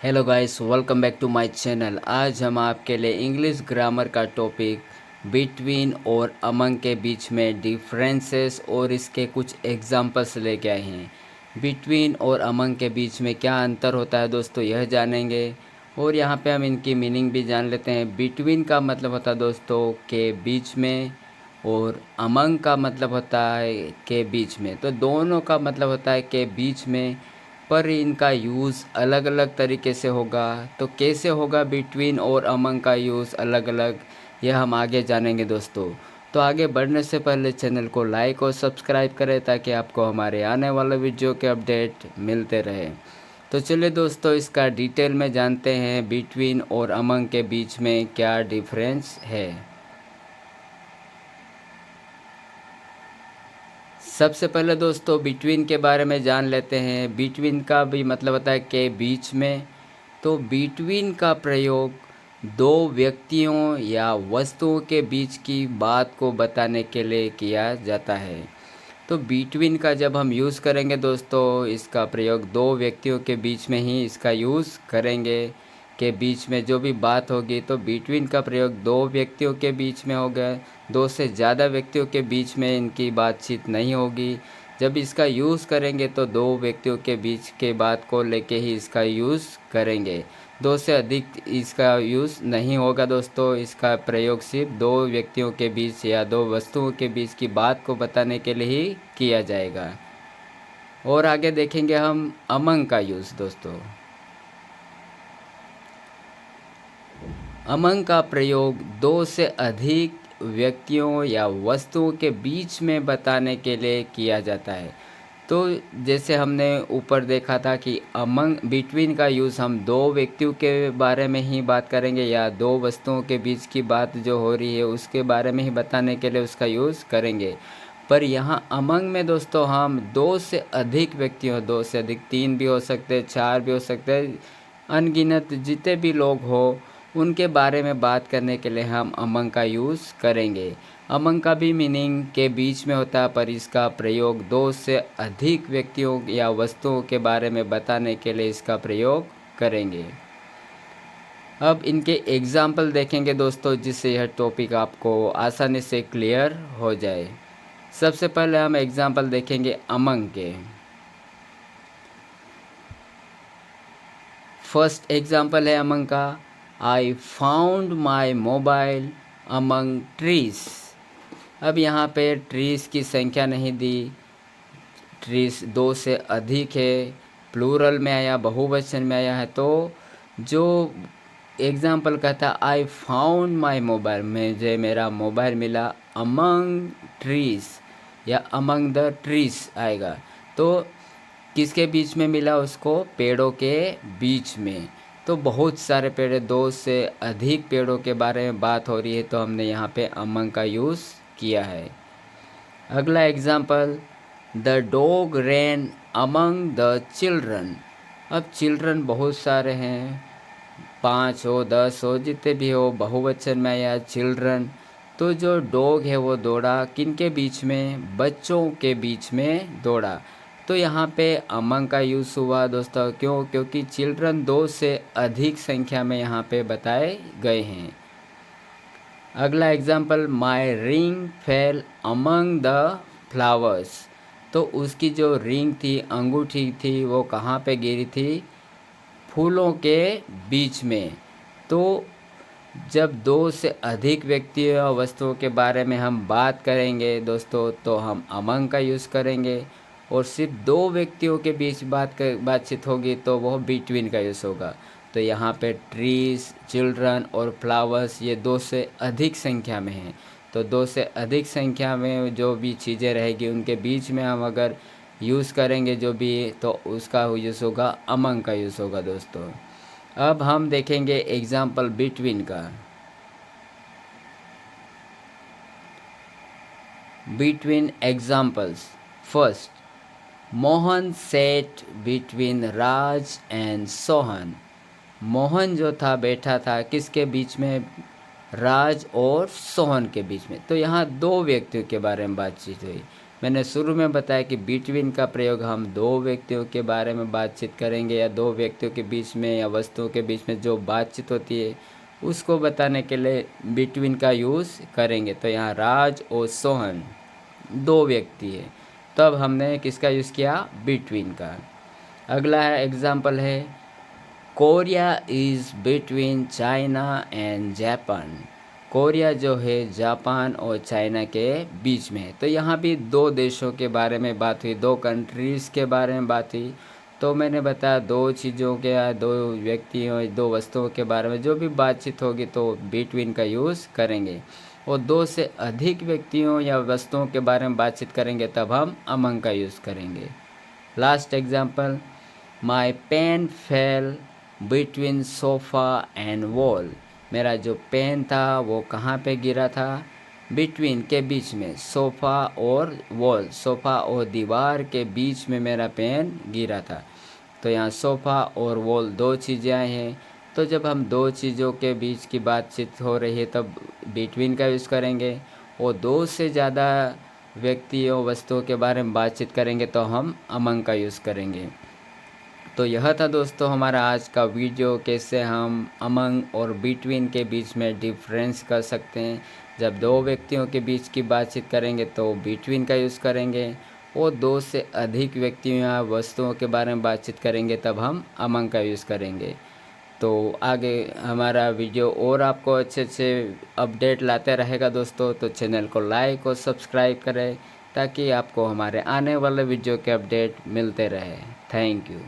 Hello guys, welcome back to my channel. आज हम आपके लिए इंग्लिश ग्रामर का टॉपिक बिटवीन और अमंग के बीच में डिफरेंसेस और इसके कुछ एग्जांपल्स लेके आए हैं। बिटवीन और अमंग के बीच में क्या अंतर होता है दोस्तों, यह जानेंगे और यहाँ पे हम इनकी मीनिंग भी जान लेते हैं। बिटवीन का मतलब होता है दोस्तों के बीच में, और अमंग का मतलब होता है के बीच में। तो दोनों का मतलब होता है के बीच में, पर इनका यूज़ अलग अलग तरीके से होगा। तो कैसे होगा बिटवीन और अमंग का यूज़ अलग अलग, यह हम आगे जानेंगे दोस्तों। तो आगे बढ़ने से पहले चैनल को लाइक और सब्सक्राइब करें ताकि आपको हमारे आने वाले वीडियो के अपडेट मिलते रहे। तो चलिए दोस्तों, इसका डिटेल में जानते हैं बिटवीन और अमंग के बीच में क्या डिफरेंस है। सबसे पहले दोस्तों बिटवीन के बारे में जान लेते हैं। बिटवीन का भी मतलब होता है के बीच में। तो बिटवीन का प्रयोग दो व्यक्तियों या वस्तुओं के बीच की बात को बताने के लिए किया जाता है। तो बिटवीन का जब हम यूज़ करेंगे दोस्तों, इसका प्रयोग दो व्यक्तियों के बीच में ही इसका यूज़ करेंगे। के बीच में जो भी बात होगी, तो बिटवीन का प्रयोग दो व्यक्तियों के बीच में होगा। दो से ज़्यादा व्यक्तियों के बीच में इनकी बातचीत नहीं होगी। जब इसका यूज़ करेंगे तो दो व्यक्तियों के बीच के बात को लेके ही इसका यूज़ करेंगे। दो से अधिक इसका यूज़ नहीं होगा दोस्तों। इसका प्रयोग सिर्फ दो व्यक्तियों के बीच या दो वस्तुओं के बीच की बात को बताने के लिए ही किया जाएगा। और आगे देखेंगे हम अमंग का यूज़ दोस्तों। अमंग का प्रयोग दो से अधिक व्यक्तियों या वस्तुओं के बीच में बताने के लिए किया जाता है। तो जैसे हमने ऊपर देखा था कि अमंग बिटवीन का यूज़ हम दो व्यक्तियों के बारे में ही बात करेंगे या दो वस्तुओं के बीच की बात जो हो रही है उसके बारे में ही बताने के लिए उसका यूज़ करेंगे। पर यहाँ अमंग में दोस्तों हम दो से अधिक व्यक्तियों, दो से अधिक, तीन भी हो सकते, चार भी हो सकते, अनगिनत जितने भी लोग हो उनके बारे में बात करने के लिए हम अमंग का यूज़ करेंगे। अमंग का भी मीनिंग के बीच में होता है, पर इसका प्रयोग दो से अधिक व्यक्तियों या वस्तुओं के बारे में बताने के लिए इसका प्रयोग करेंगे। अब इनके एग्जाम्पल देखेंगे दोस्तों, जिससे यह टॉपिक आपको आसानी से क्लियर हो जाए। सबसे पहले हम एग्जाम्पल देखेंगे अमंग के। फर्स्ट एग्जाम्पल है अमंग का, I found my mobile among trees. अब यहाँ पे ट्रीज की संख्या नहीं दी, ट्रीज दो से अधिक है, प्लूरल में आया, बहुवचन में आया है। तो जो एग्जाम्पल कहता है आई फाउंड माई मोबाइल, मुझे मेरा मोबाइल मिला अमंग ट्रीज या अमंग द ट्रीज आएगा। तो किसके बीच में मिला उसको? पेड़ों के बीच में। तो बहुत सारे पेड़, दो से अधिक पेड़ों के बारे में बात हो रही है, तो हमने यहाँ पे अमंग का यूज़ किया है। अगला example, the dog ran among the children. अब चिल्ड्रन बहुत सारे हैं, 5 हो 10 हो जितने भी हो, बहुवचन में या चिल्ड्रन। तो जो डॉग है वो दौड़ा किनके बीच में? बच्चों के बीच में दौड़ा। तो यहाँ पे अमंग का यूज़ हुआ दोस्तों। क्यों? क्योंकि चिल्ड्रन दो से अधिक संख्या में यहाँ पे बताए गए हैं। अगला example, my ring fail among the flowers. तो उसकी जो रिंग थी, अंगूठी थी, वो कहाँ पे गिरी थी? फूलों के बीच में। तो जब दो से अधिक व्यक्तियों या वस्तुओं के बारे में हम बात करेंगे दोस्तों, तो हम अमंग का यूज़ करेंगे। और सिर्फ दो व्यक्तियों के बीच बातचीत होगी तो वह बिटवीन का यूज़ होगा। तो यहाँ पे ट्रीज, चिल्ड्रन और फ्लावर्स ये दो से अधिक संख्या में हैं। तो दो से अधिक संख्या में जो भी चीज़ें रहेगी उनके बीच में हम अगर यूज़ करेंगे जो भी, तो उसका यूज़ होगा अमंग का यूज़ होगा दोस्तों। अब हम देखेंगे एग्जाम्पल बिटवीन का। Between examples, first, Mohan set between Raj and Sohan. Mohan जो था बैठा था किसके बीच में? राज और सोहन के बीच में। तो यहाँ दो व्यक्तियों के बारे में बातचीत हुई। मैंने शुरू में बताया कि बिटवीन का प्रयोग हम दो व्यक्तियों के बारे में बातचीत करेंगे या दो व्यक्तियों के बीच में या वस्तुओं के बीच में जो बातचीत होती है उसको बताने के लिए बिटवीन का यूज़ करेंगे। तो यहाँ राज और सोहन दो व्यक्ति है, तब हमने किसका यूज़ किया? बिटवीन का। अगला है एग्जाम्पल है Korea is between China and Japan. Korea जो है जापान और चाइना के बीच में है। तो यहाँ भी दो देशों के बारे में बात हुई, दो कंट्रीज़ के बारे में बात हुई। तो मैंने बताया दो चीज़ों के या दो व्यक्तियों दो वस्तुओं के बारे में जो भी बातचीत होगी तो बिटवीन का यूज़ करेंगे। और दो से अधिक व्यक्तियों या वस्तुओं के बारे में बातचीत करेंगे तब हम अमंग का यूज़ करेंगे। Last example my pen fell between sofa and wall. मेरा जो पेन था वो कहाँ पे गिरा था? बिटवीन के बीच में, सोफ़ा और वॉल, सोफ़ा और दीवार के बीच में मेरा पेन गिरा था। तो यहाँ सोफ़ा और वॉल दो चीज़ें हैं। तो जब हम दो चीज़ों के बीच की बातचीत हो रही है तब बिटवीन का यूज़ करेंगे। और दो से ज़्यादा व्यक्तियों वस्तुओं के बारे में बातचीत करेंगे तो हम अमंग का यूज़ करेंगे। तो यह था दोस्तों हमारा आज का वीडियो, कैसे हम अमंग और बिटवीन के बीच में डिफरेंस कर सकते हैं। जब दो व्यक्तियों के बीच की बातचीत करेंगे तो बिटवीन का यूज़ करेंगे और दो से अधिक व्यक्तियों या वस्तुओं के बारे में बातचीत करेंगे तब हम अमंग का यूज़ करेंगे। तो आगे हमारा वीडियो और आपको अच्छे अच्छे अपडेट लाते रहेगा दोस्तों। तो चैनल को लाइक और सब्सक्राइब करें ताकि आपको हमारे आने वाले वीडियो के अपडेट मिलते रहे। Thank you.